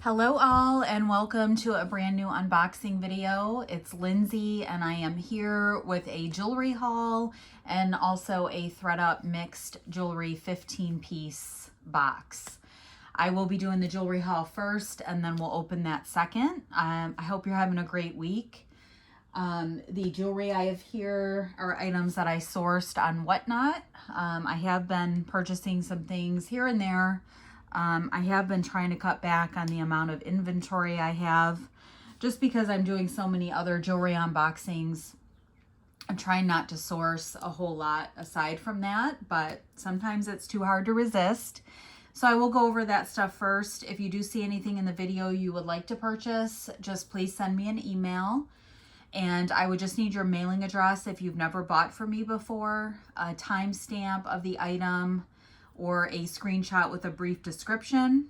Hello all and welcome to a brand new unboxing video. It's Lindsay and I am here with a jewelry haul and also a ThredUP mixed jewelry 15-piece box. I will be doing the jewelry haul first and then we'll open that second. I hope you're having a great week. The jewelry I have here are items that I sourced on Whatnot. I have been purchasing some things here and there. I have been trying to cut back on the amount of inventory I have just because I'm doing so many other jewelry unboxings. I'm trying not to source a whole lot aside from that, but sometimes it's too hard to resist. So I will go over that stuff first. If you do see anything in the video you would like to purchase, just please send me an email. And I would just need your mailing address if you've never bought from me before, a timestamp of the item, or a screenshot with a brief description,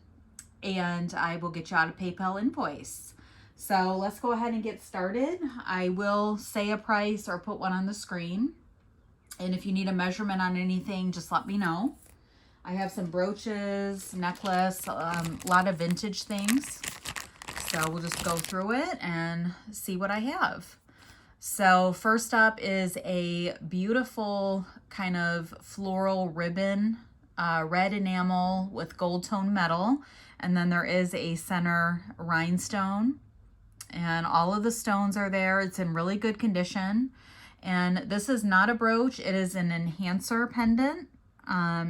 and I will get you out a PayPal invoice. So let's go ahead and get started. I will say a price or put one on the screen. And if you need a measurement on anything, just let me know. I have some brooches, necklace, a lot of vintage things. So we'll just go through it and see what I have. So first up is a beautiful kind of floral ribbon, red enamel with gold tone metal, and then there is a center rhinestone, and all of the stones are there. It's in really good condition, and this is not a brooch, it is an enhancer pendant,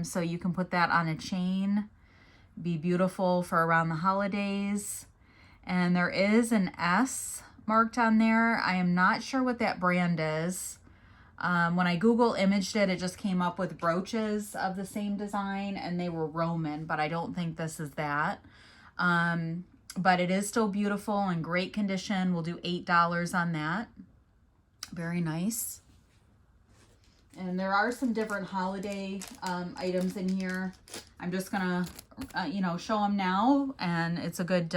so you can put that on a chain, be beautiful for around the holidays. And there is an S marked on there. I am not sure what that brand is. When I Google imaged it, it just came up with brooches of the same design and they were Roman, but I don't think this is that. But it is still beautiful and great condition. We'll do $8 on that. Very nice. And there are some different holiday items in here. I'm just gonna, show them now, and it's a good,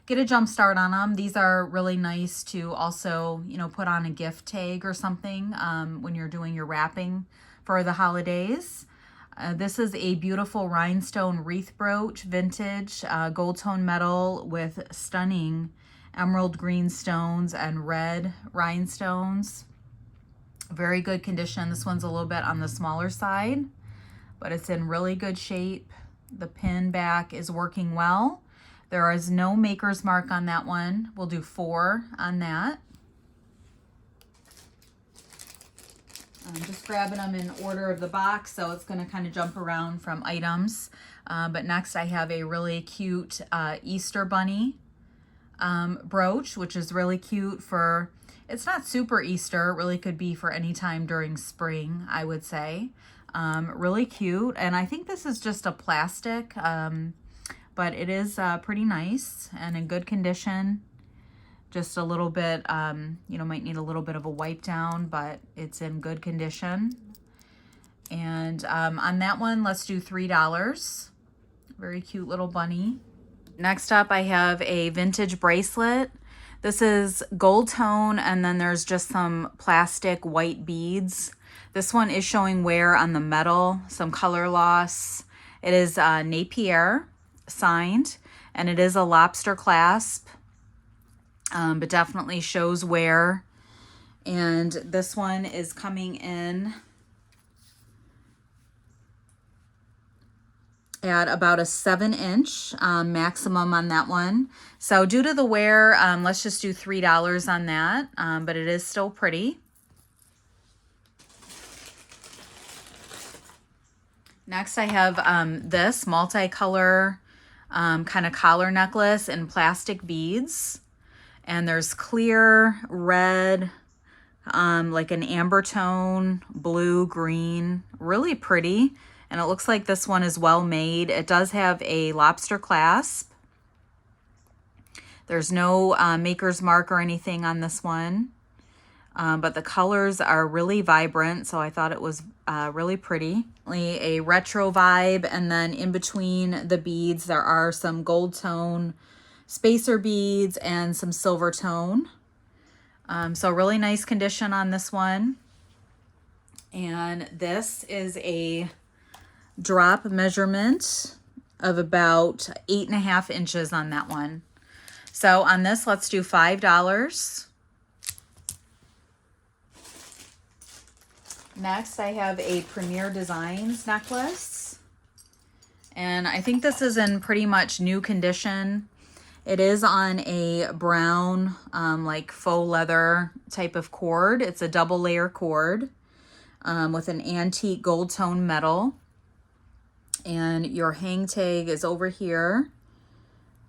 get a jump start on them. These are really nice to also, put on a gift tag or something when you're doing your wrapping for the holidays. This is a beautiful rhinestone wreath brooch, vintage, gold tone metal with stunning emerald green stones and red rhinestones. Very good condition. This one's a little bit on the smaller side, but it's in really good shape. The pin back is working well. There is no maker's mark on that one. We'll do 4 on that. I'm just grabbing them in order of the box, so it's going to kind of jump around from items. But next I have a really cute Easter bunny brooch, which is really cute for, it's not super Easter, it really could be for any time during spring, I would say. Really cute, and I think this is just a plastic, but it is pretty nice and in good condition. Just a little bit, might need a little bit of a wipe down, but it's in good condition. And on that one, let's do $3. Very cute little bunny. Next up, I have a vintage bracelet. This is gold tone, and then there's just some plastic white beads. This one is showing wear on the metal, some color loss. It is Napier signed, and it is a lobster clasp, but definitely shows wear. And this one is coming in at about a 7-inch maximum on that one. So due to the wear, let's just do $3 on that, but it is still pretty. Next I have this multicolor kind of collar necklace in plastic beads. And there's clear, red, like an amber tone, blue, green, really pretty. And it looks like this one is well made. It does have a lobster clasp. There's no maker's mark or anything on this one. But the colors are really vibrant, so I thought it was really pretty. A retro vibe, and then in between the beads there are some gold tone spacer beads and some silver tone. So really nice condition on this one. And this is a drop measurement of about 8.5 inches on that one. So on this, let's do $5. Next, I have a Premier Designs necklace. And I think this is in pretty much new condition. It is on a brown, like faux leather type of cord. It's a double layer cord with an antique gold tone metal. And your hang tag is over here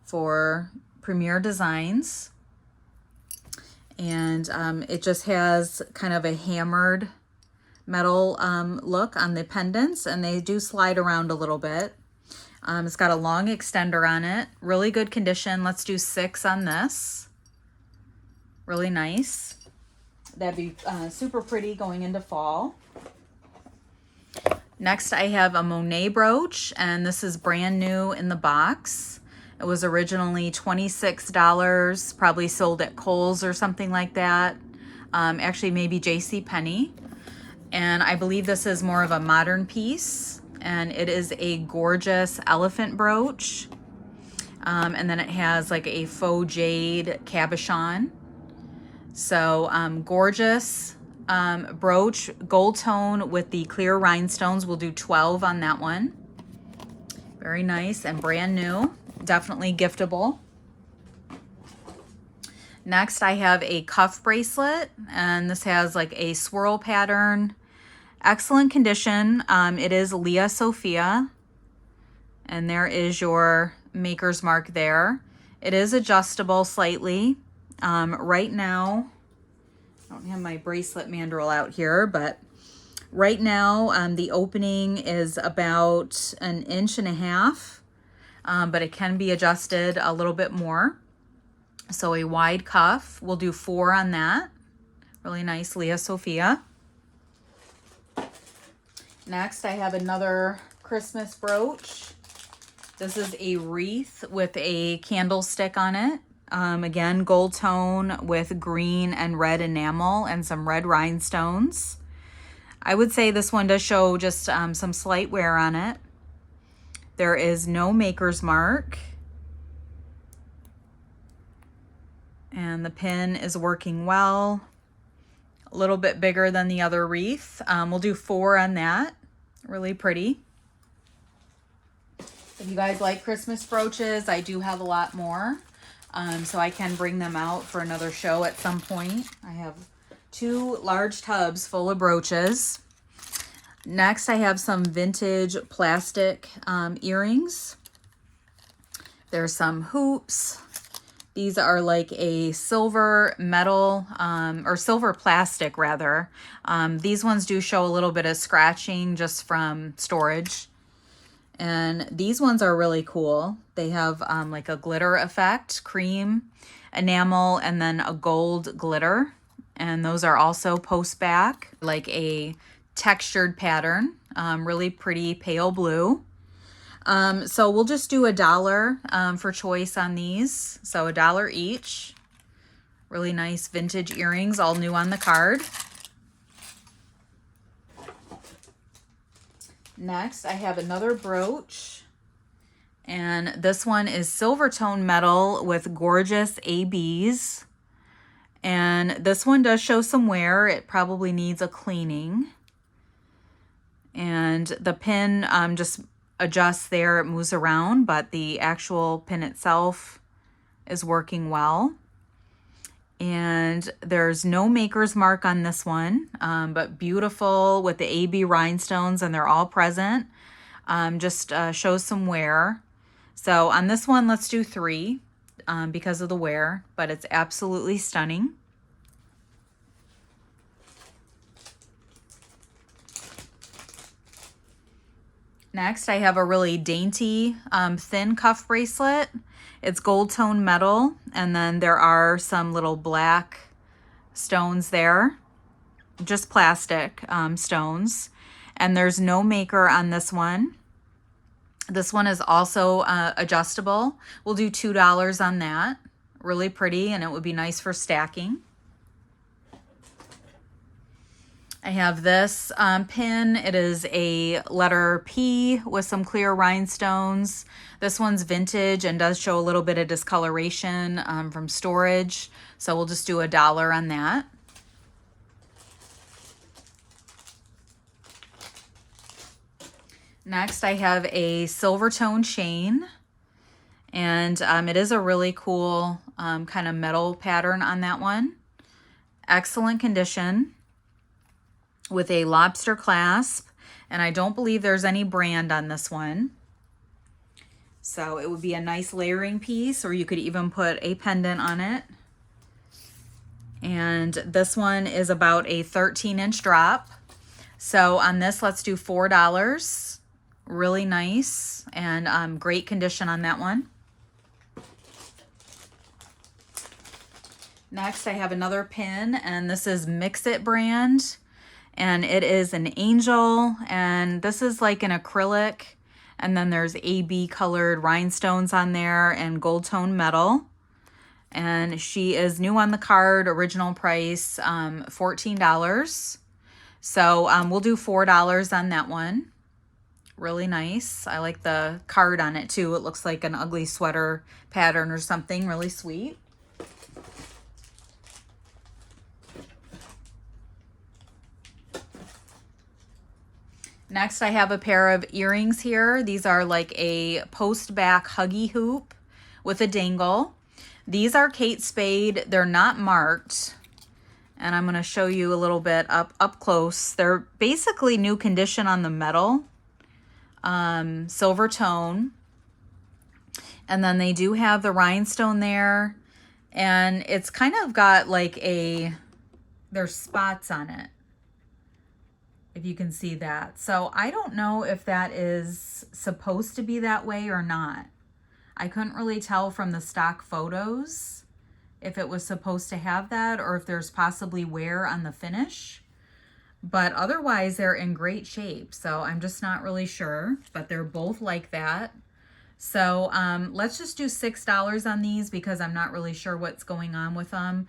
for Premier Designs. And it just has kind of a hammered metal look on the pendants, and they do slide around a little bit. It's got a long extender on it. Really good condition. Let's do 6 on this. Really nice. That'd be super pretty going into fall. Next, I have a Monet brooch, and this is brand new in the box. It was originally $26, probably sold at Kohl's or something like that. Actually, maybe JCPenney. And I believe this is more of a modern piece, and it is a gorgeous elephant brooch. And then it has like a faux jade cabochon. So gorgeous brooch, gold tone with the clear rhinestones. We'll do 12 on that one. Very nice and brand new. Definitely giftable. Next, I have a cuff bracelet, and this has like a swirl pattern. Excellent condition. It is Leah Sophia, and there is your maker's mark there. It is adjustable slightly. Right now, I don't have my bracelet mandrel out here, but right now the opening is about 1.5 inches, but it can be adjusted a little bit more. So a wide cuff, we'll do 4 on that. Really nice Leah Sophia. Next, I have another Christmas brooch. This is a wreath with a candlestick on it. Again, gold tone with green and red enamel and some red rhinestones. I would say this one does show just some slight wear on it. There is no maker's mark. And the pin is working well. A little bit bigger than the other wreath. We'll do 4 on that. Really pretty. If you guys like Christmas brooches, I do have a lot more. So I can bring them out for another show at some point. I have 2 large tubs full of brooches. Next, I have some vintage plastic earrings. There's some hoops. These are like a silver metal, or silver plastic rather. These ones do show a little bit of scratching just from storage. And these ones are really cool. They have like a glitter effect, cream, enamel, and then a gold glitter. And those are also post back, like a textured pattern, really pretty pale blue. So we'll just do $1 for choice on these. So $1 each. Really nice vintage earrings, all new on the card. Next, I have another brooch, and this one is silver tone metal with gorgeous ABs. And this one does show some wear. It probably needs a cleaning. And the pin just adjusts there, it moves around, but the actual pin itself is working well. And there's no maker's mark on this one, but beautiful with the AB rhinestones, and they're all present. Just shows some wear. So on this one, let's do 3 because of the wear, but it's absolutely stunning. Next, I have a really dainty thin cuff bracelet. It's gold tone metal, and then there are some little black stones there, just plastic stones. And there's no maker on this one. This one is also adjustable. We'll do $2 on that. Really pretty, and it would be nice for stacking. I have this pin. It is a letter P with some clear rhinestones. This one's vintage and does show a little bit of discoloration from storage. So we'll just do $1 on that. Next, I have a silver tone chain, and it is a really cool kind of metal pattern on that one. Excellent condition with a lobster clasp, and I don't believe there's any brand on this one. So it would be a nice layering piece, or you could even put a pendant on it. And this one is about a 13-inch drop. So on this, let's do $4. Really nice and great condition on that one. Next, I have another pin, and this is Mix It brand, and it is an angel, and this is like an acrylic, and then there's AB colored rhinestones on there and gold tone metal. And she is new on the card, original price $14. So we'll do $4 on that one. Really nice. I like the card on it too. It looks like an ugly sweater pattern or something. Really sweet. Next, I have a pair of earrings here. These are like a post back huggy hoop with a dangle. These are Kate Spade. They're not marked. And I'm going to show you a little bit up close. They're basically new condition on the metal. Silver tone. And then they do have the rhinestone there. And it's kind of got like there's spots on it, if you can see that. So I don't know if that is supposed to be that way or not. I couldn't really tell from the stock photos if it was supposed to have that or if there's possibly wear on the finish. But otherwise, they're in great shape. So I'm just not really sure, but they're both like that. So let's just do $6 on these because I'm not really sure what's going on with them.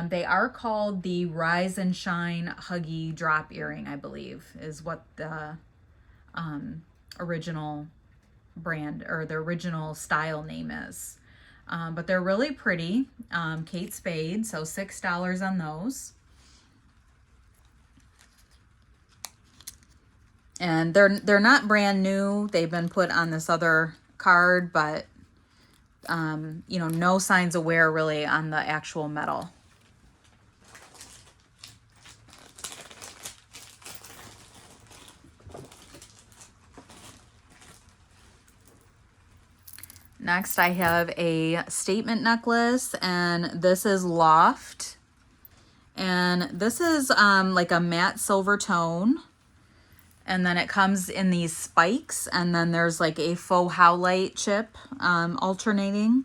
They are called the Rise and Shine Huggy Drop Earring, I believe, is what the original brand or the original style name is. But they're really pretty. Kate Spade, so $6 on those. And they're not brand new. They've been put on this other card, but you know, no signs of wear really on the actual metal. Next, I have a statement necklace, and this is Loft, and this is like a matte silver tone. And then it comes in these spikes, and then there's like a faux howlite chip alternating.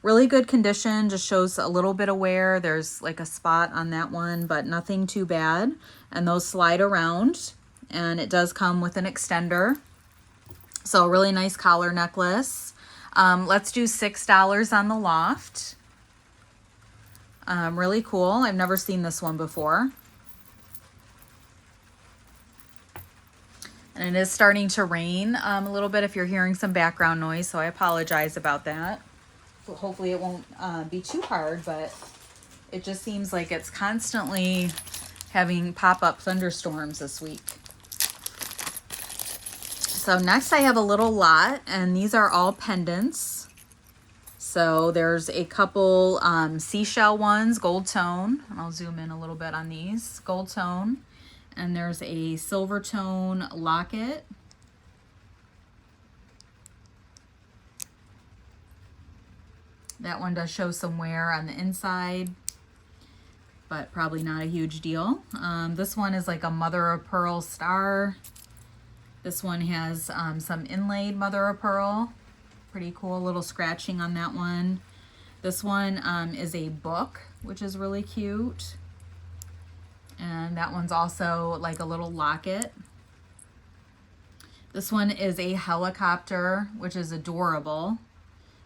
Really good condition, just shows a little bit of wear. There's like a spot on that one, but nothing too bad. And those slide around, and it does come with an extender. So a really nice collar necklace. Let's do $6 on the Loft. Really cool. I've never seen this one before. And it is starting to rain a little bit if you're hearing some background noise, so I apologize about that. So hopefully it won't be too hard, but it just seems like it's constantly having pop-up thunderstorms this week. So next I have a little lot, and these are all pendants. So there's a couple seashell ones, gold tone, and I'll zoom in a little bit on these, gold tone. And there's a silver tone locket. That one does show some wear on the inside, but probably not a huge deal. This one is like a mother of pearl star. This one has some inlaid mother of pearl. Pretty cool, little scratching on that one. This one is a book, which is really cute. And that one's also like a little locket. This one is a helicopter, which is adorable.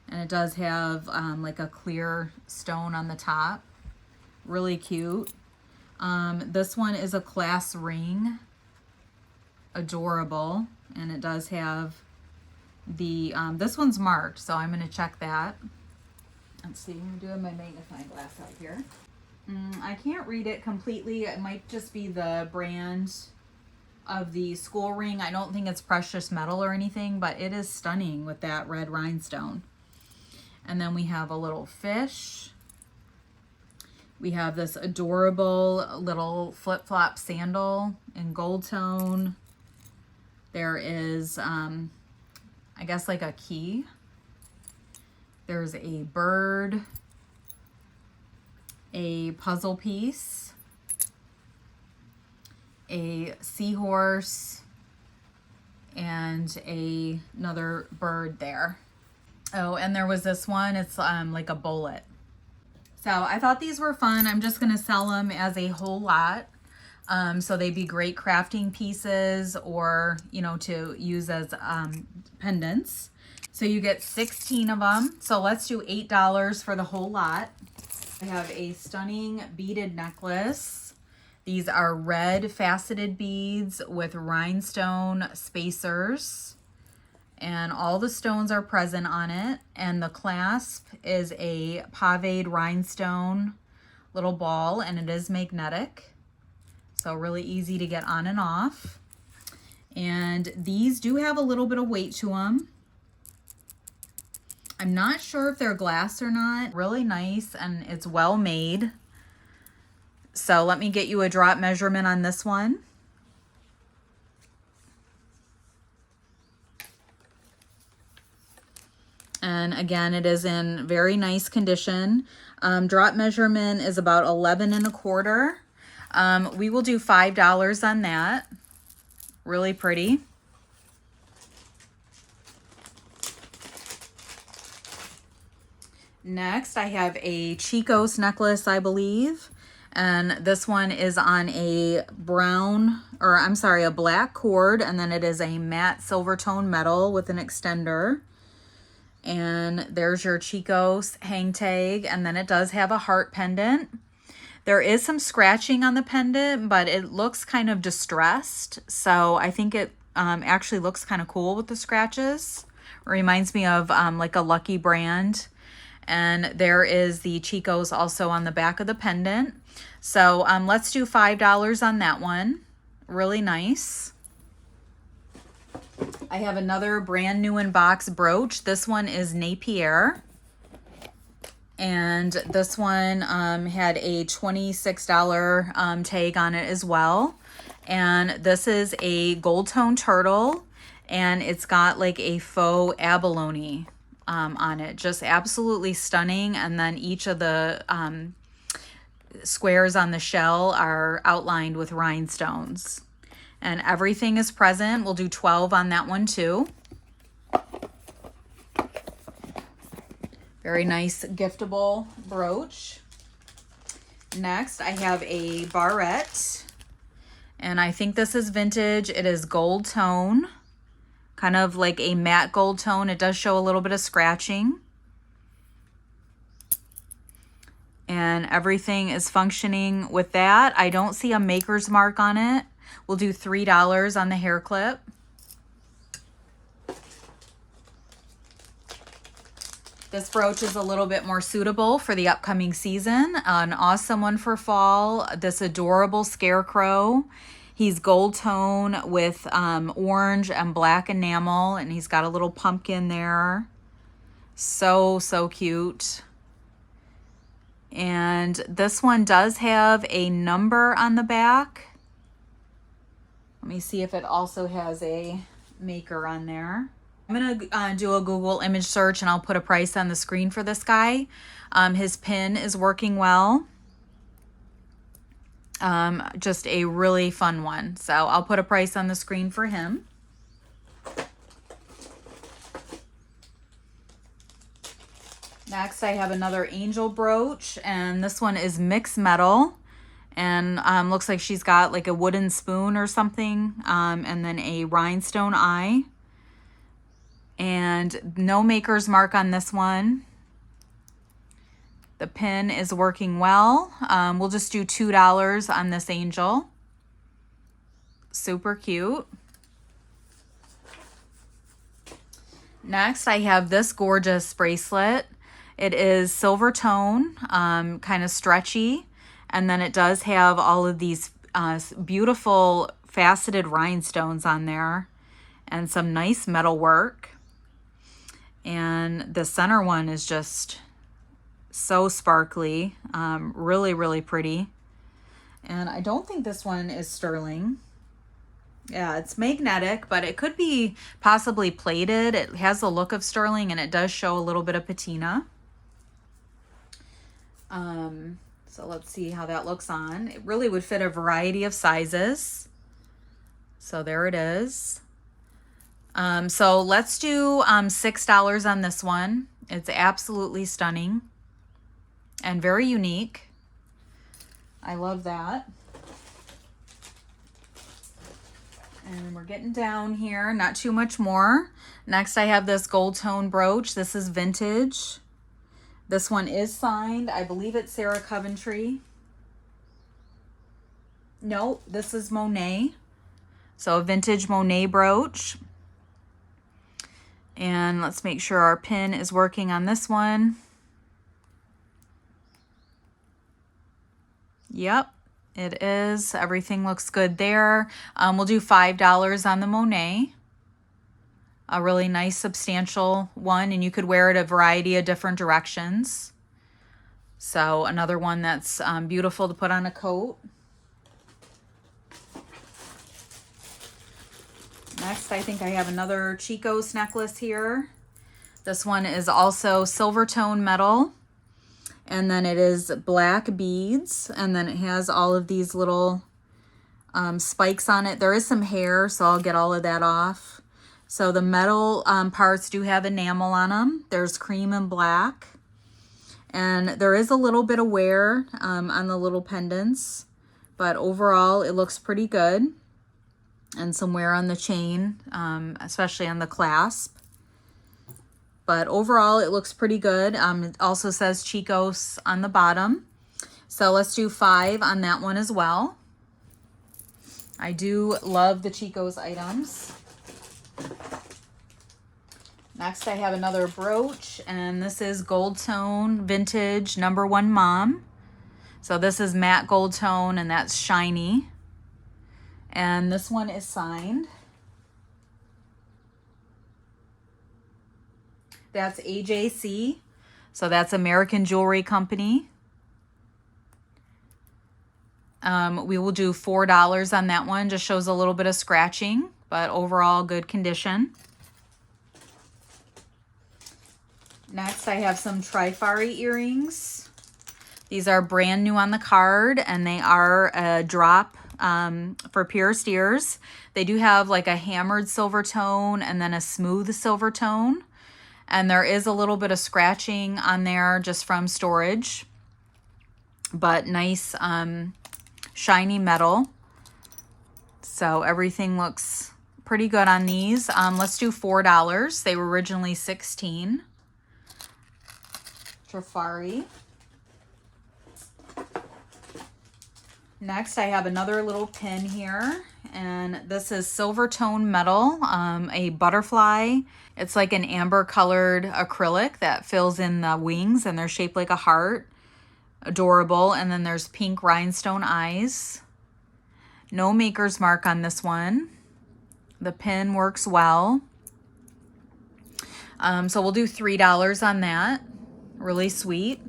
And it does have like a clear stone on the top. Really cute. This one is a class ring. Adorable. And it does have the, this one's marked, so I'm going to check that. Let's see, I'm doing my magnifying glass out here. I can't read it completely. It might just be the brand of the school ring. I don't think it's precious metal or anything, but it is stunning with that red rhinestone. And then we have a little fish. We have this adorable little flip-flop sandal in gold tone. There is, I guess, like a key. There's a bird, a puzzle piece, a seahorse, and another bird there. Oh, and there was this one. It's like a bullet. So I thought these were fun. I'm just going to sell them as a whole lot. So they'd be great crafting pieces or, you know, to use as pendants. So you get 16 of them. So let's do $8 for the whole lot. I have a stunning beaded necklace. These are red faceted beads with rhinestone spacers. And all the stones are present on it. And the clasp is a paved rhinestone little ball, and it is magnetic. So really easy to get on and off. And these do have a little bit of weight to them. I'm not sure if they're glass or not. Really nice, and it's well made. So let me get you a drop measurement on this one. And again, it is in very nice condition. Drop measurement is about 11 1/4. We will do $5 on that. Really pretty. Next, I have a Chico's necklace, I believe. And this one is on a a black cord. And then it is a matte silver tone metal with an extender. And there's your Chico's hang tag. And then it does have a heart pendant. There is some scratching on the pendant, but it looks kind of distressed. So I think it actually looks kind of cool with the scratches. It reminds me of like a Lucky brand. And there is the Chico's also on the back of the pendant. So let's do $5 on that one. Really nice. I have another brand new in box brooch. This one is Napier. And this one had a $26 tag on it as well. And this is a gold tone turtle. And it's got like a faux abalone on it. Just absolutely stunning. And then each of the squares on the shell are outlined with rhinestones. And everything is present. We'll do 12 on that one too. Very nice giftable brooch. Next, I have a barrette. And I think this is vintage. It is gold tone. Kind of like a matte gold tone. It does show a little bit of scratching. And everything is functioning with that. I don't see a maker's mark on it. We'll do $3 on the hair clip. This brooch is a little bit more suitable for the upcoming season. An awesome one for fall. This adorable scarecrow. He's gold tone with orange and black enamel, and he's got a little pumpkin there. So, so cute. And this one does have a number on the back. Let me see if it also has a maker on there. I'm going to do a Google image search and I'll put a price on the screen for this guy. His pin is working well. Just a really fun one. So I'll put a price on the screen for him. Next, I have another angel brooch, and this one is mixed metal. And looks like she's got like a wooden spoon or something, and then a rhinestone eye. And no maker's mark on this one. The pin is working well. We'll just do $2 on this angel. Super cute. Next, I have this gorgeous bracelet. It is silver tone, kind of stretchy, and then it does have all of these beautiful faceted rhinestones on there and some nice metal work. And the center one is just so sparkly, really, really pretty. And I don't think this one is sterling. Yeah, it's magnetic, but it could be possibly plated. It has the look of sterling, and it does show a little bit of patina. So let's see how that looks on. It really would fit a variety of sizes. So there it is. So let's do $6 on this one. It's absolutely stunning and very unique. I love that. And we're getting down here, not too much more. Next, I have this gold tone brooch. This is vintage. This one is signed. I believe it's Sarah Coventry. No, this is Monet. So a vintage Monet brooch. And let's make sure our pin is working on this one. Yep, it is. Everything looks good there. We'll do $5 on the Monet. A really nice substantial one, and you could wear it a variety of different directions. So another one that's beautiful to put on a coat. Next, I think I have another Chico's necklace here. This one is also silver tone metal, and then it is black beads, and then it has all of these little spikes on it. There is some hair, so I'll get all of that off. So the metal parts do have enamel on them. There's cream and black. And there is a little bit of wear on the little pendants, but overall it looks pretty good. And some wear on the chain, especially on the clasp. But overall it looks pretty good. It also says Chico's on the bottom. So let's do $5 on that one as well. I do love the Chico's items. Next, I have another brooch, and this is gold tone vintage #1 mom. So this is matte gold tone, and that's shiny. And this one is signed. That's AJC. So that's American Jewelry Company. We will do $4 on that one. Just shows a little bit of scratching, but overall good condition. Next, I have some Trifari earrings. These are brand new on the card, and they are a drop for pierced ears. They do have like a hammered silver tone and then a smooth silver tone. And there is a little bit of scratching on there just from storage. But nice shiny metal. So everything looks pretty good on these. Let's do $4. They were originally $16. Trifari. Next, I have another little pin here, and this is silver tone metal, a butterfly. It's like an amber colored acrylic that fills in the wings, and they're shaped like a heart. Adorable. And then there's pink rhinestone eyes. No maker's mark on this one. The pin works well. So we'll do $3 on that. Really sweet.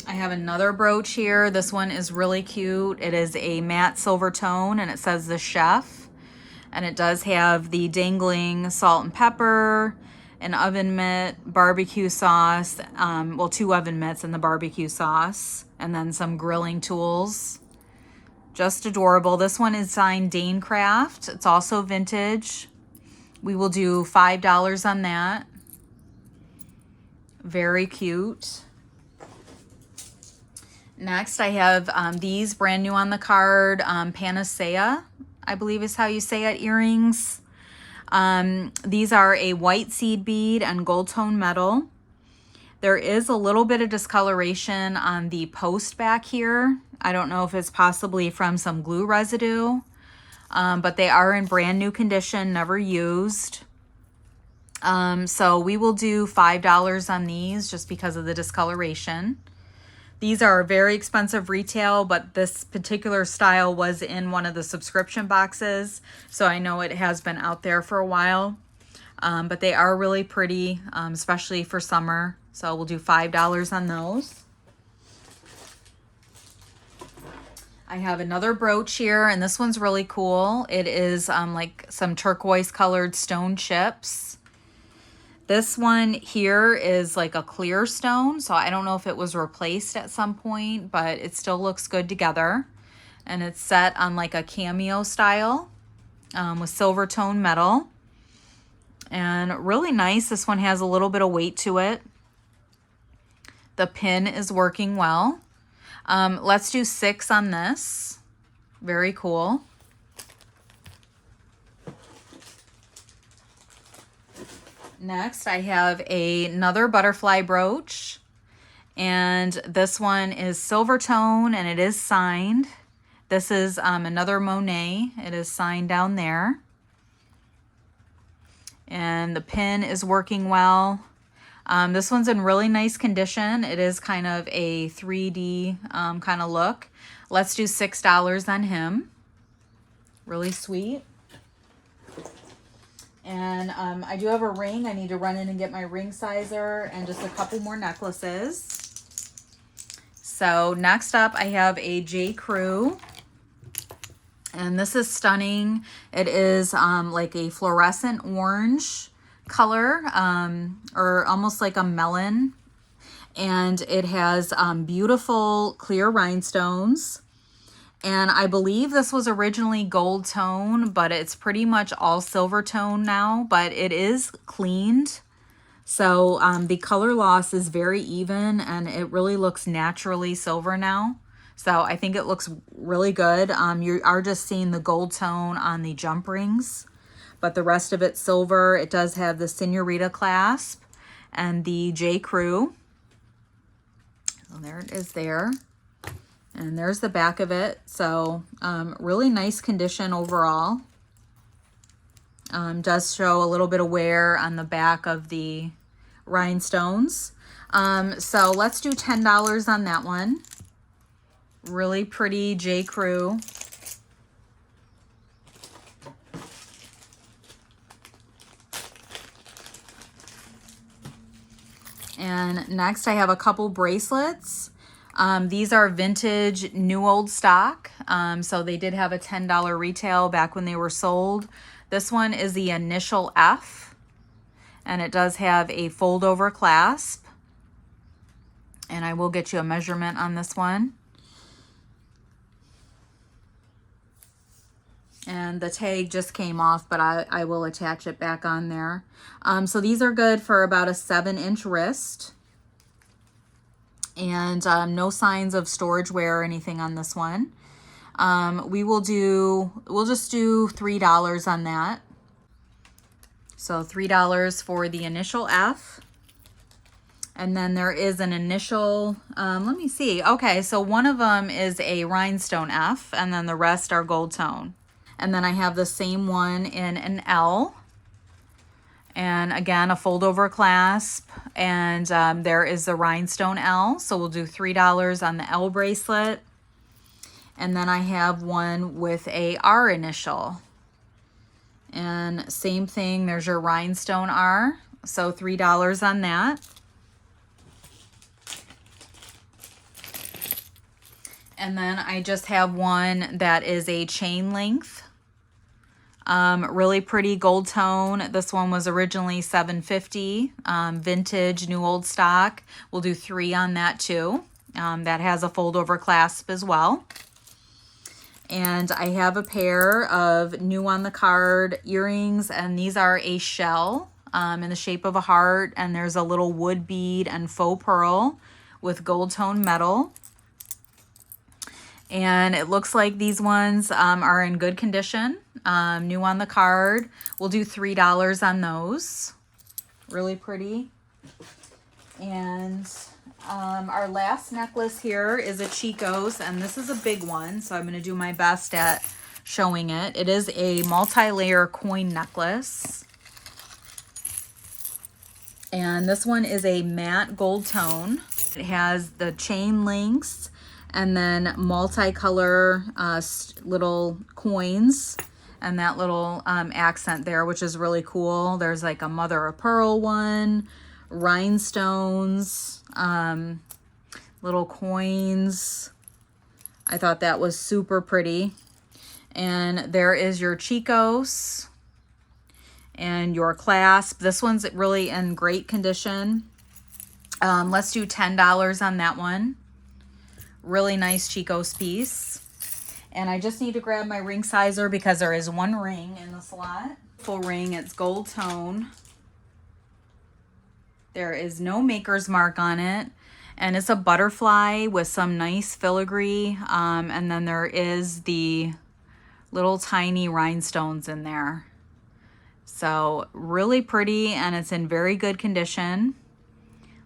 I have another brooch here. This one is really cute. It is a matte silver tone, and it says the chef. And it does have the dangling salt and pepper, an oven mitt, barbecue sauce, well, 2 oven mitts and the barbecue sauce, and then some grilling tools. Just adorable. This one is signed Dane Craft. It's also vintage. We will do $5 on that. Very cute. Next, I have these brand new on the card. Panacea, I believe is how you say it, earrings. These are a white seed bead and gold tone metal. There is a little bit of discoloration on the post back here. I don't know if it's possibly from some glue residue, but they are in brand new condition, never used. So we will do $5 on these just because of the discoloration. These are very expensive retail, but this particular style was in one of the subscription boxes, so I know it has been out there for a while. But they are really pretty, especially for summer. So we'll do $5 on those. I have another brooch here, and this one's really cool. It is like some turquoise colored stone chips. This one here is like a clear stone, so I don't know if it was replaced at some point, but it still looks good together. And it's set on like a cameo style with silver tone metal. And really nice. This one has a little bit of weight to it. The pin is working well. Let's do 6 on this. Very cool. Next, I have another butterfly brooch. And this one is silver tone and it is signed. This is another Monet. It is signed down there. And the pin is working well. This one's in really nice condition. It is kind of a 3D kind of look. Let's do $6 on him. Really sweet. And I do have a ring. I need to run in and get my ring sizer and just a couple more necklaces. So next up, I have a J. Crew. And this is stunning. It is like a fluorescent orange color, or almost like a melon. And it has beautiful clear rhinestones. And I believe this was originally gold tone, but it's pretty much all silver tone now, but it is cleaned. So the color loss is very even and it really looks naturally silver now. So I think it looks really good. You are just seeing the gold tone on the jump rings, but the rest of it's silver. It does have the Senorita clasp and the J. Crew. So there it is there. And there's the back of it. So really nice condition overall. Does show a little bit of wear on the back of the rhinestones. So let's do $10 on that one. Really pretty J. Crew. And next I have a couple bracelets. These are vintage new old stock. So they did have a $10 retail back when they were sold. This one is the initial F, and it does have a fold over clasp. And I will get you a measurement on this one. And the tag just came off, but I will attach it back on there. So these are good for about a 7-inch wrist. And no signs of storage wear or anything on this one. We'll just do $3 on that. So $3 for the initial F. And then there is an initial, let me see. Okay, so one of them is a rhinestone F, and then the rest are gold tone. And then I have the same one in an L. And again, a fold over clasp. And there is the rhinestone L. So we'll do $3 on the L bracelet. And then I have one with a R initial. And same thing, there's your rhinestone R. So $3 on that. And then I just have one that is a chain length. Really pretty gold tone. This one was originally $7.50, vintage, new old stock. We'll do $3 on that too. That has a fold over clasp as well. And I have a pair of new on the card earrings, and these are a shell in the shape of a heart, and there's a little wood bead and faux pearl with gold tone metal. And it looks like these ones are in good condition, new on the card. We'll do $3 on those. Really pretty. And our last necklace here is a Chico's, and this is a big one, so I'm going to do my best at showing it. It is a multi-layer coin necklace. And this one is a matte gold tone. It has the chain links and then multicolor little coins and that little accent there, which is really cool. There's like a mother of pearl one, rhinestones, little coins. I thought that was super pretty. And there is your Chico's and your clasp. This one's really in great condition. Let's do $10 on that one. Really nice Chico's piece. And I just need to grab my ring sizer because there is one ring in the slot. Full ring, it's gold tone. There is no maker's mark on it. And it's a butterfly with some nice filigree. And then there is the little tiny rhinestones in there. So really pretty, and it's in very good condition.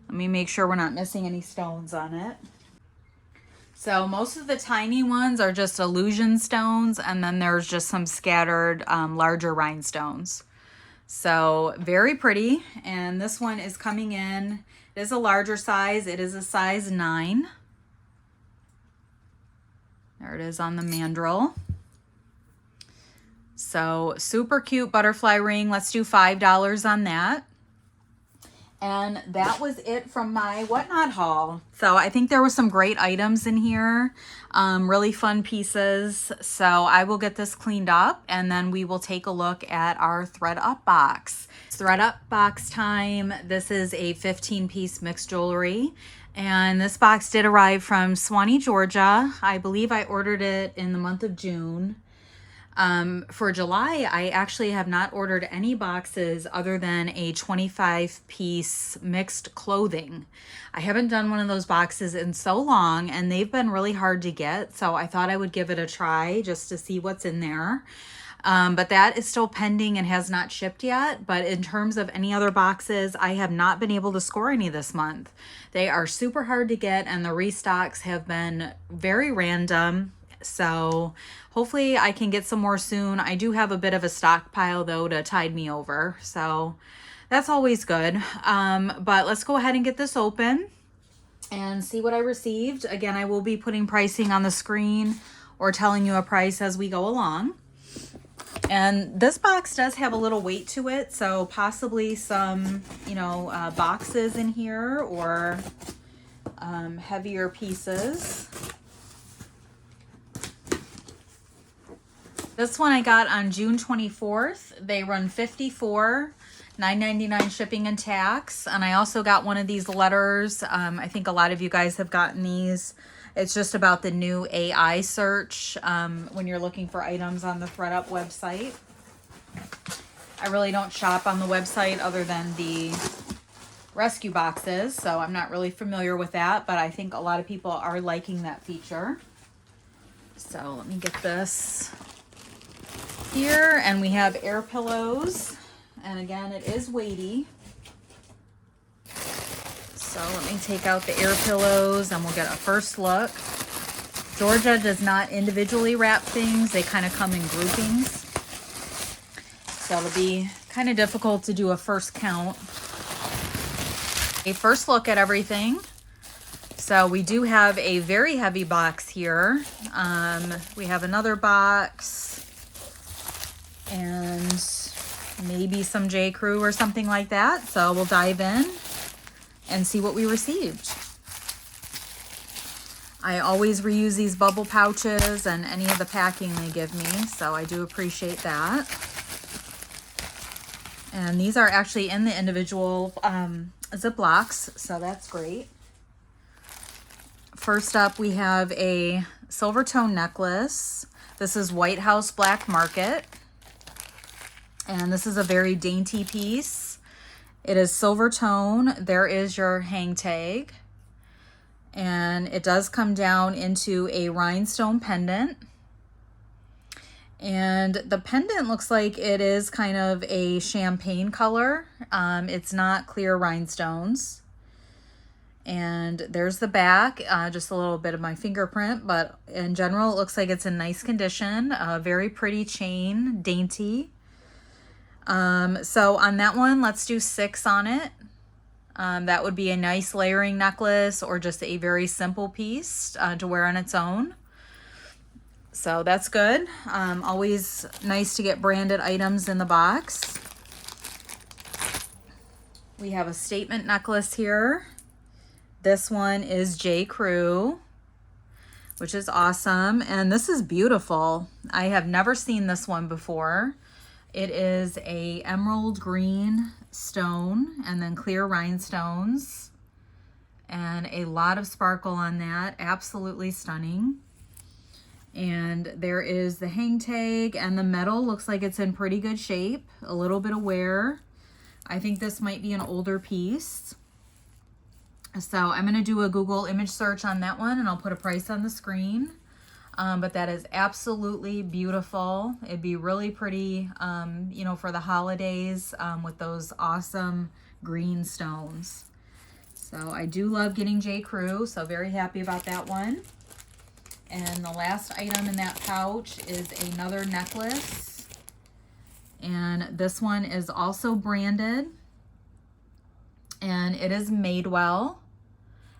Let me make sure we're not missing any stones on it. So most of the tiny ones are just illusion stones, and then there's just some scattered larger rhinestones. So very pretty, and this one is coming in. It is a larger size. It is a size 9. There it is on the mandrel. So super cute butterfly ring. Let's do $5 on that. And that was it from my whatnot haul. So I think there was some great items in here, really fun pieces. So I will get this cleaned up and then we will take a look at our ThredUP box. It's ThredUP box time. This is a 15-piece mixed jewelry. And this box did arrive from Suwanee, Georgia. I believe I ordered it in the month of June. For July, I actually have not ordered any boxes other than a 25-piece mixed clothing. I haven't done one of those boxes in so long, and they've been really hard to get, so I thought I would give it a try just to see what's in there. But that is still pending and has not shipped yet. But in terms of any other boxes, I have not been able to score any this month. They are super hard to get, and the restocks have been very random. So hopefully I can get some more soon. I do have a bit of a stockpile though to tide me over. So that's always good. But let's go ahead and get this open and see what I received. Again, I will be putting pricing on the screen or telling you a price as we go along. And this box does have a little weight to it. So possibly some, boxes in here or heavier pieces. This one I got on June 24th. They run $54, $9.99 shipping and tax. And I also got one of these letters. I think a lot of you guys have gotten these. It's just about the new AI search when you're looking for items on the ThredUP website. I really don't shop on the website other than the rescue boxes, so I'm not really familiar with that, but I think a lot of people are liking that feature. So let me get this here, and we have air pillows, and again it is weighty, so let me take out the air pillows and we'll get a first look. Georgia does not individually wrap things, they kind of come in groupings, so it'll be kind of difficult to do a first count. A first look at everything. So we do have a very heavy box here. We have another box and maybe some J. Crew or something like that. So we'll dive in and see what we received. I always reuse these bubble pouches and any of the packing they give me, so I do appreciate that. And these are actually in the individual Ziplocs, so that's great. First up, we have a silver tone necklace. This is White House Black Market. And this is a very dainty piece. It is silver tone. There is your hang tag. And it does come down into a rhinestone pendant. And the pendant looks like it is kind of a champagne color. It's not clear rhinestones. And there's the back, just a little bit of my fingerprint, but in general, it looks like it's in nice condition. A very pretty chain, dainty. So on that one, let's do 6 on it. That would be a nice layering necklace or just a very simple piece to wear on its own. So that's good. Always nice to get branded items in the box. We have a statement necklace here. This one is J. Crew, which is awesome. And this is beautiful. I have never seen this one before. It is a emerald green stone and then clear rhinestones and a lot of sparkle on that. Absolutely stunning. And there is the hang tag, and the metal looks like it's in pretty good shape. A little bit of wear. I think this might be an older piece. So I'm going to do a Google image search on that one, and I'll put a price on the screen. But that is absolutely beautiful. It'd be really pretty, you know, for the holidays with those awesome green stones. So I do love getting J. Crew, so very happy about that one. And the last item in that pouch is another necklace. And this one is also branded. And it is Madewell.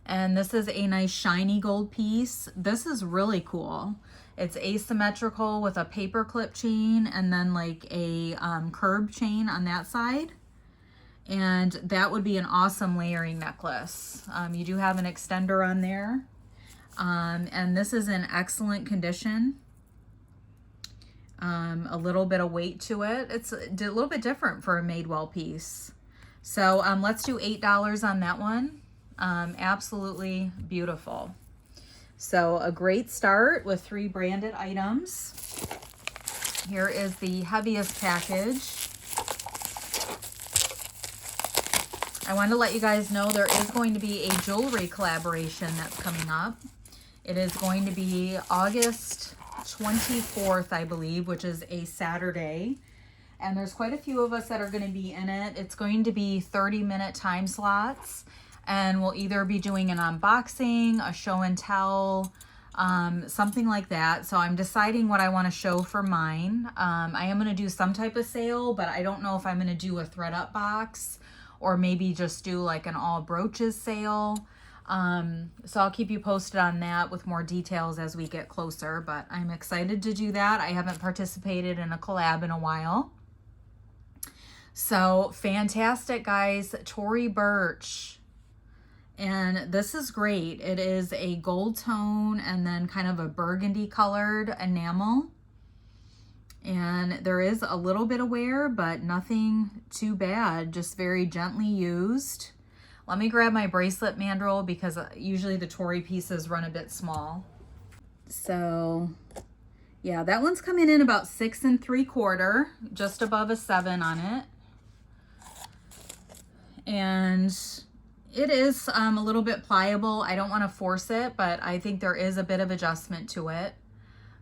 And this is a nice shiny gold piece. This is really cool. It's asymmetrical with a paper clip chain and then like a curb chain on that side. And that would be an awesome layering necklace. You do have an extender on there. And this is in excellent condition. A little bit of weight to it. It's a little bit different for a Madewell piece. So let's do $8 on that one. Absolutely beautiful. So a great start with 3 branded items. Here is the heaviest package. I wanted to let you guys know there is going to be a jewelry collaboration that's coming up. It is going to be August 24th, I believe, which is a Saturday. And there's quite a few of us that are going to be in it. It's going to be 30-minute time slots. And we'll either be doing an unboxing, a show and tell, something like that. So I'm deciding what I want to show for mine. I am going to do some type of sale, but I don't know if I'm going to do a ThredUP box or maybe just do like an all brooches sale. So I'll keep you posted on that with more details as we get closer, but I'm excited to do that. I haven't participated in a collab in a while. So fantastic, guys. Tory Burch. And this is great. It is a gold tone and then kind of a burgundy colored enamel. And there is a little bit of wear, but nothing too bad. Just very gently used. Let me grab my bracelet mandrel because usually the Tory pieces run a bit small. So yeah, that one's coming in about 6 3/4, just above a 7 on it. And it is a little bit pliable. I don't want to force it, but I think there is a bit of adjustment to it.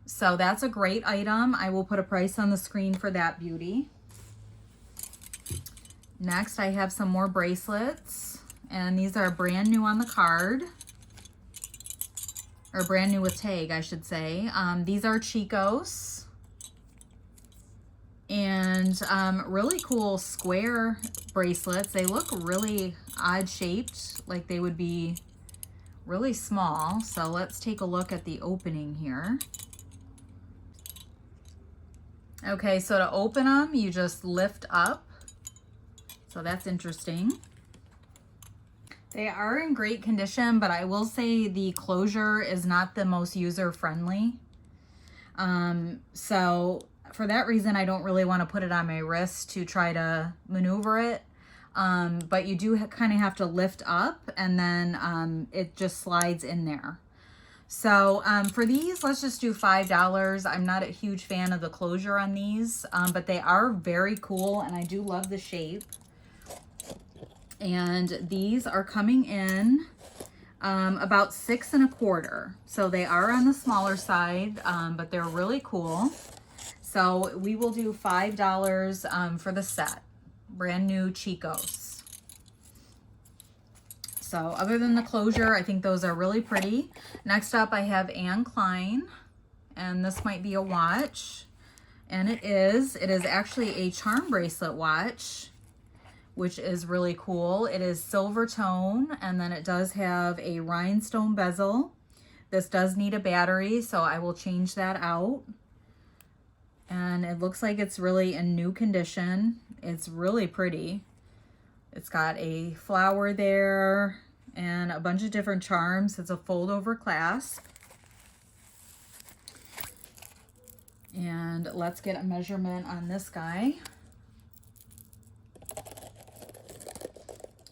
So that's a great item. I will put a price on the screen for that beauty. Next, I have some more bracelets, and these are brand new on the card, or brand new with tag, I should say. These are Chico's. And really cool square bracelets. They look really odd shaped, like they would be really small. So let's take a look at the opening here. Okay, so to open them, you just lift up. So that's interesting. They are in great condition, but I will say the closure is not the most user-friendly. So for that reason, I don't really want to put it on my wrist to try to maneuver it. But you do kind of have to lift up, and then it just slides in there. So for these, let's just do $5. I'm not a huge fan of the closure on these, but they are very cool, and I do love the shape. And these are coming in about 6 1/4. So they are on the smaller side, but they're really cool. So we will do $5 for the set. Brand new Chicos. So other than the closure, I think those are really pretty. Next up, I have Anne Klein, and this might be a watch. And it is actually a charm bracelet watch, which is really cool. It is silver tone, and then it does have a rhinestone bezel. This does need a battery, so I will change that out. And it looks like it's really in new condition. It's really pretty. It's got a flower there and a bunch of different charms. It's a fold over clasp. And let's get a measurement on this guy.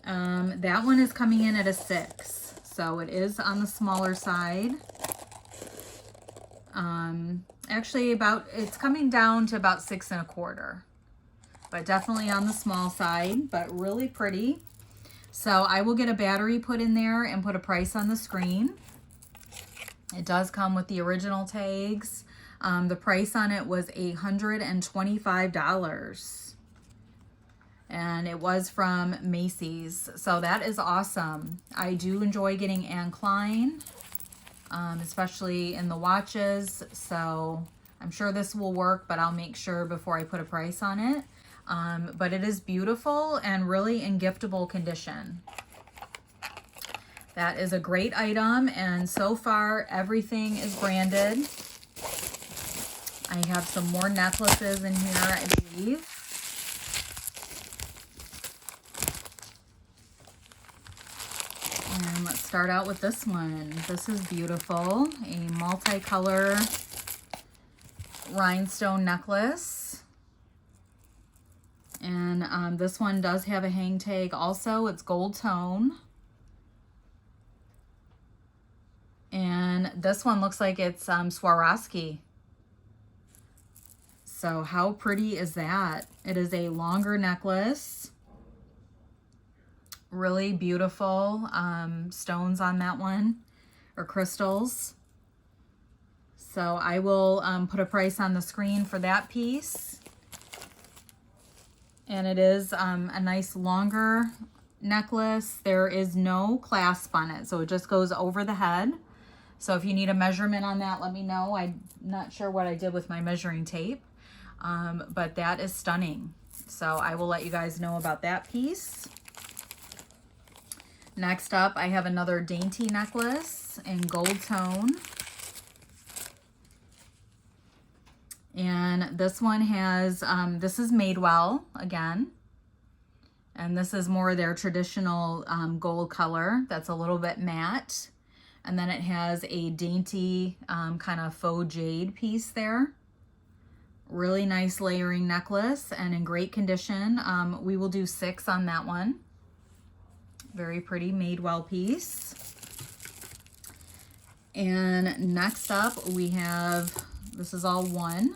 That one is coming in at a 6. So it is on the smaller side. Actually it's coming down to about 6 1/4, but definitely on the small side, but really pretty. So I will get a battery put in there and put a price on the screen. It does come with the original tags. The price on it was $125, and it was from Macy's. So that is awesome. I do enjoy getting Anne Klein, especially in the watches. So I'm sure this will work, but I'll make sure before I put a price on it. But it is beautiful and really in giftable condition. That is a great item, and so far everything is branded. I have some more necklaces in here, I believe. And let's start out with this one. This is beautiful. A multicolor rhinestone necklace. And this one does have a hang tag also. It's gold tone. And this one looks like it's Swarovski. So how pretty is that? It is a longer necklace. Really beautiful stones on that one, or crystals. So I will put a price on the screen for that piece. And it is a nice longer necklace. There is no clasp on it, so it just goes over the head. So if you need a measurement on that, let me know. I'm not sure what I did with my measuring tape, but that is stunning. So I will let you guys know about that piece. Next up, I have another dainty necklace in gold tone. And this one has, this is Madewell again. And this is more their traditional gold color that's a little bit matte. And then it has a dainty kind of faux jade piece there. Really nice layering necklace and in great condition. We will do 6 on that one. Very pretty Madewell piece. And next up we have, this is all one.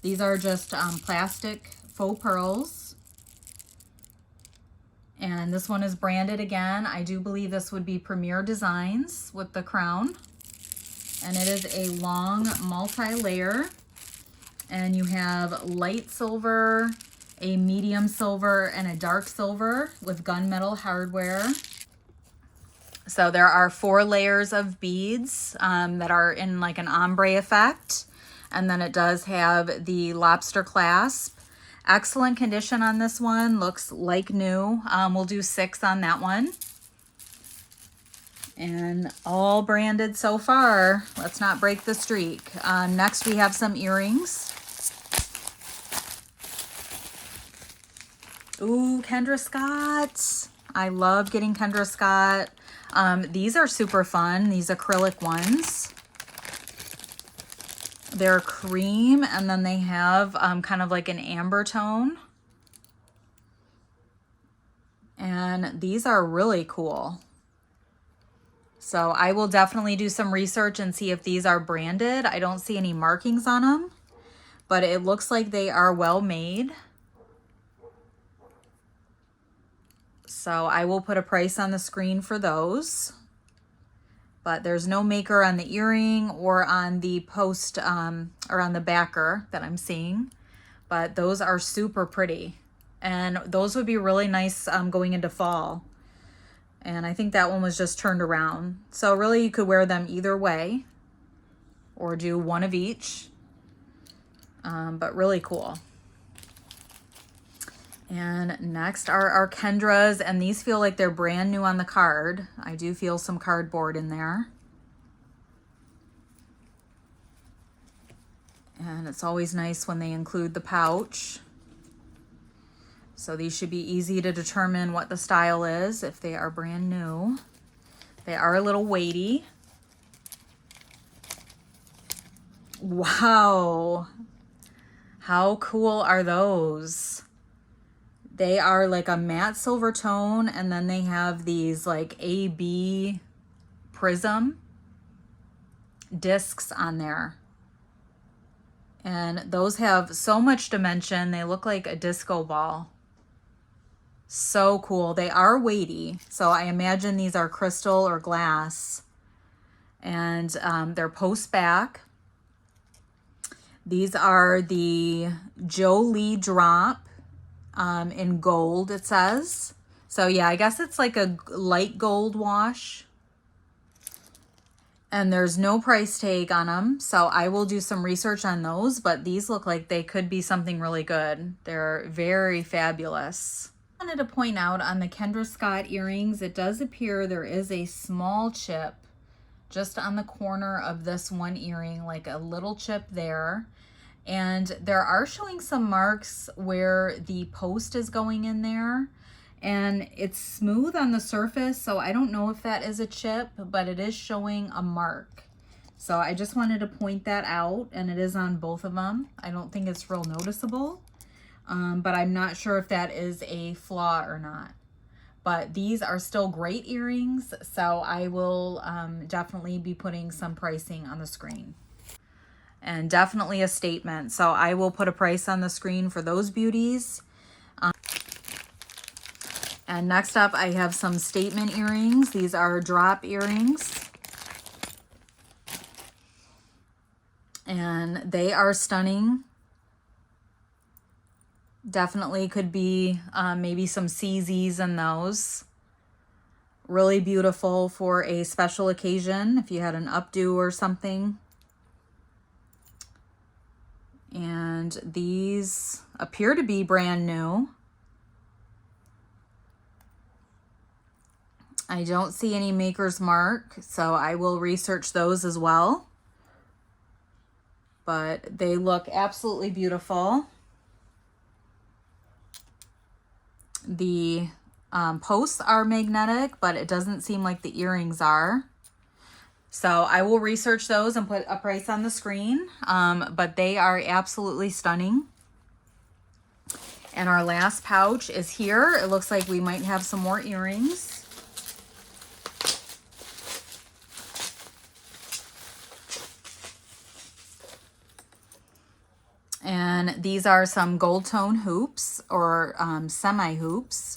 These are just plastic faux pearls. And this one is branded again. I do believe this would be Premier Designs with the crown. And it is a long multi-layer. And you have light silver, a medium silver, and a dark silver with gunmetal hardware. So there are 4 layers of beads that are in like an ombre effect. And then it does have the lobster clasp. Excellent condition on this one. Looks like new. We'll do 6 on that one. And all branded so far. Let's not break the streak. Next we have some earrings. Ooh, Kendra Scott. I love getting Kendra Scott. These are super fun. These acrylic ones. They're cream, and then they have kind of like an amber tone. And these are really cool. So I will definitely do some research and see if these are branded. I don't see any markings on them, but it looks like they are well made. So I will put a price on the screen for those. but there's no maker on the earring or on the post or on the backer that I'm seeing. But those are super pretty. And those would be really nice going into fall. And I think that one was just turned around. So really you could wear them either way or do one of each. But really cool. And next are our Kendras, and these feel like they're brand new on the card. I do feel some cardboard in there. And it's always nice when they include the pouch. So these should be easy to determine what the style is if they are brand new. They are a little weighty. Wow. How cool are those? They are like a matte silver tone, and then they have these like AB prism discs on there. And those have so much dimension. They look like a disco ball. So cool. They are weighty. So I imagine these are crystal or glass. And they're post back. These are the Jolie drop. In gold, it says. So yeah, I guess it's like a light gold wash. And there's no price tag on them, so I will do some research on those, but these look like they could be something really good. They're very fabulous. I wanted to point out on the Kendra Scott earrings, it does appear there is a small chip just on the corner of this one earring, like a little chip there. And there are showing some marks where the post is going in there, and it's smooth on the surface, so I don't know if that is a chip, but it is showing a mark. So I just wanted to point that out, and it is on both of them. I don't think it's real noticeable, but I'm not sure if that is a flaw or not. But these are still great earrings, so I will definitely be putting some pricing on the screen. And definitely a statement. So I will put a price on the screen for those beauties. And next up, I have some statement earrings. These are drop earrings. And they are stunning. Definitely could be maybe some CZs in those. Really beautiful for a special occasion if you had an updo or something. And these appear to be brand new. I don't see any maker's mark, so I will research those as well. But they look absolutely beautiful. The posts are magnetic, but it doesn't seem like the earrings are. So I will research those and put a price on the screen, but they are absolutely stunning. And our last pouch is here. It looks like we might have some more earrings. And these are some gold tone hoops or semi hoops.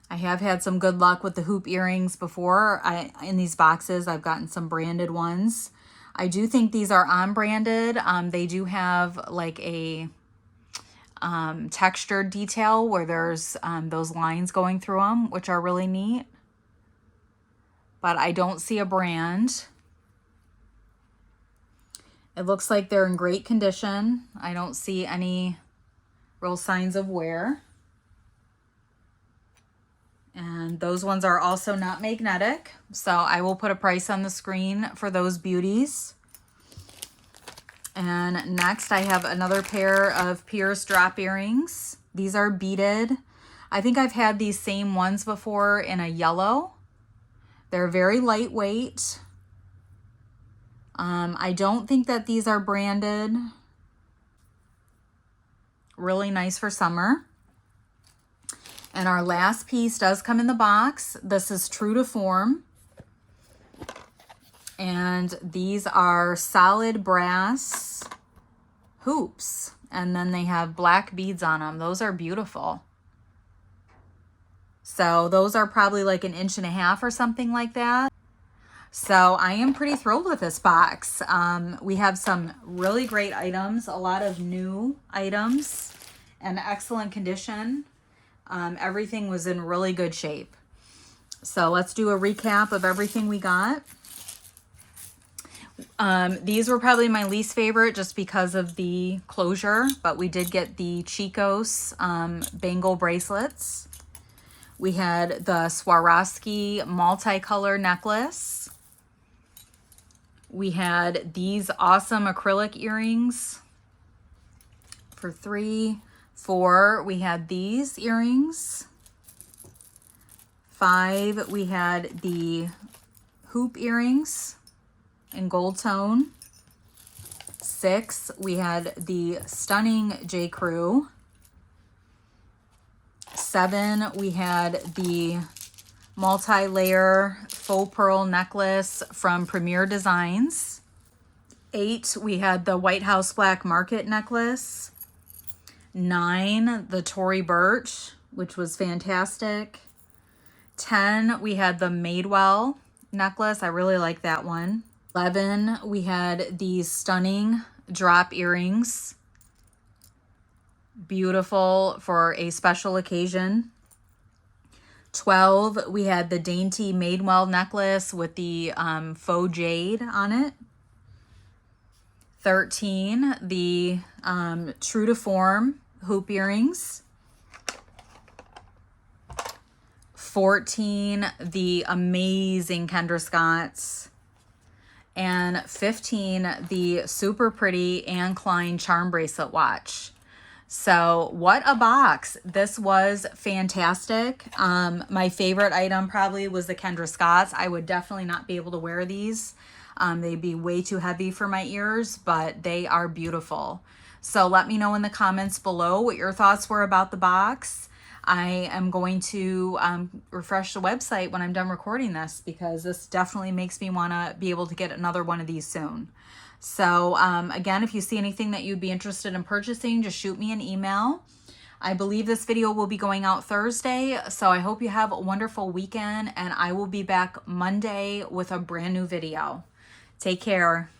I have had some good luck with the hoop earrings before. In these boxes, I've gotten some branded ones. I do think these are unbranded. They do have like a textured detail where there's those lines going through them, which are really neat. But I don't see a brand. It looks like they're in great condition. I don't see any real signs of wear. And those ones are also not magnetic. So I will put a price on the screen for those beauties. And next I have another pair of Pierce drop earrings. These are beaded. I think I've had these same ones before in a yellow. They're very lightweight. I don't think that these are branded. Really nice for summer. And our last piece does come in the box. This is true to form. And these are solid brass hoops. And then they have black beads on them. Those are beautiful. So those are probably like 1.5 inches or something like that. So I am pretty thrilled with this box. We have some really great items, a lot of new items, and excellent condition. Everything was in really good shape. So let's do a recap of everything we got. These were probably my least favorite just because of the closure, but we did get the Chicos bangle bracelets. We had the Swarovski multicolor necklace. We had these awesome acrylic earrings for $3, $4. We had these earrings. $5, we had the hoop earrings in gold tone. $6, we had the stunning J. Crew. $7, we had the multi-layer faux pearl necklace from Premier Designs. $8, we had the White House Black Market necklace. $9, the Tory Burch, which was fantastic. $10, we had the Madewell necklace. I really like that one. $11, we had these stunning drop earrings. Beautiful for a special occasion. $12, we had the dainty Madewell necklace with the faux jade on it. $13, the true to form hoop earrings. $14, the amazing Kendra Scotts. And $15, the super pretty Anne Klein charm bracelet watch. So what a box. This was fantastic. My favorite item probably was the Kendra Scotts. I would definitely not be able to wear these. They'd be way too heavy for my ears, but they are beautiful. So let me know in the comments below what your thoughts were about the box. I am going to refresh the website when I'm done recording this because this definitely makes me want to be able to get another one of these soon. So again, if you see anything that you'd be interested in purchasing, just shoot me an email. I believe this video will be going out Thursday, so I hope you have a wonderful weekend, and I will be back Monday with a brand new video. Take care.